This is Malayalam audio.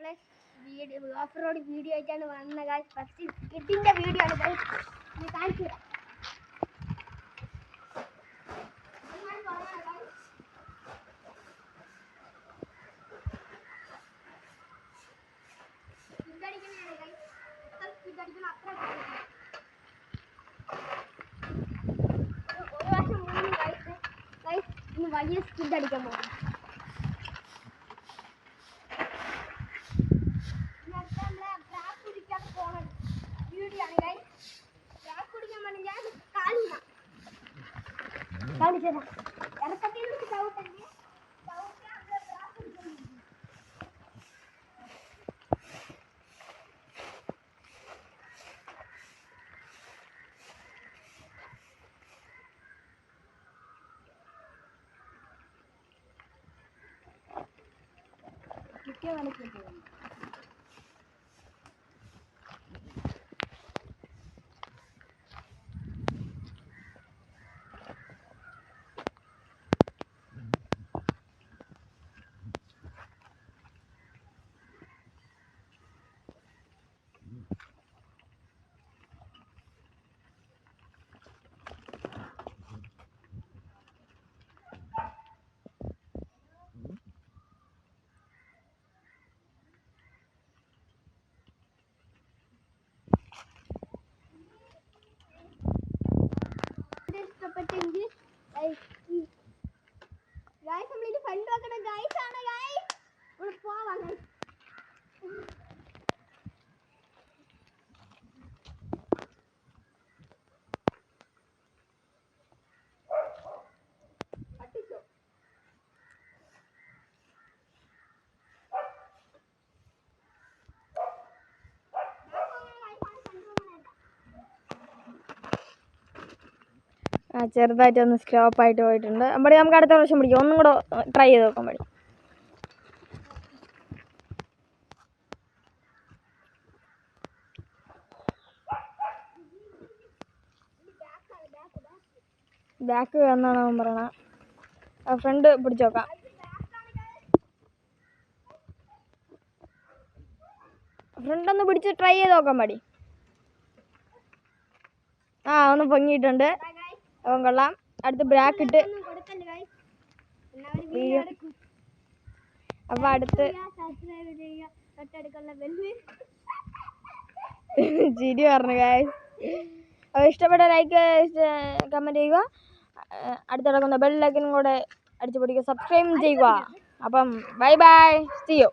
നമ്മളെ വീഡിയോ ഓഫ് റോഡ് വീഡിയോ ആയിട്ടാണ് വന്ന ഗൈസ്. ഫസ്റ്റ് സ്കിഡിന്റെ വീഡിയോ ആണ് ഗൈസ്. ഞാൻ കാണിച്ചു തരാം. വലിയ സ്കിഡ് അടിക്കാൻ പോകും. വീഡിയോ ആണ് ഗൈസ്. ഗ്രാഫ് കുടിക്കാൻ വേണ്ടി ഞാൻ കാണിച്ചു തരാം. ഇറക്കത്തിൽ ചവിട്ടല്ലേ ഇഷ്ടപ്പെട്ടെങ്കിൽ ഗൈസ് നമ്മളിത് ഫണ്ട് വെക്കണം ഗൈസ് ആണ് ഗൈസ്. ഇവിടെ പോവാം ഗൈസ്. ചെറുതായിട്ടൊന്ന് സ്ക്രോപ്പായിട്ട് പോയിട്ടുണ്ട്. അമ്പടി നമുക്ക് അടുത്ത പ്രാവശ്യം പിടിക്കാം. ഒന്നും കൂടെ ട്രൈ ചെയ്ത് നോക്കാൻ പറ്റും. ബാക്ക് എന്നാണ് അവൻ പറയണത്. ഫ്രണ്ട് പിടിച്ച് നോക്കാം. ഫ്രണ്ടൊന്ന് പിടിച്ച് ട്രൈ ചെയ്ത് നോക്കാൻ മതി. ഒന്ന് പൊങ്ങിയിട്ടുണ്ട്. അവൻ കൊള്ളാം. അടുത്ത് ബ്രാക്ക് ഇട്ട് അപ്പം അടുത്ത് ചിരി പറഞ്ഞു ഗൈസ്. അപ്പോൾ ഇഷ്ടപ്പെട്ട ലൈക്ക് കമൻറ്റ് ചെയ്യുക. അടുത്ത് കിടക്കുന്ന ബെൽ ഐക്കനും കൂടെ അടിച്ചു പിടിക്കുക. സബ്സ്ക്രൈബ് ചെയ്യുക. അപ്പം ബൈ ബൈ, സീ യു.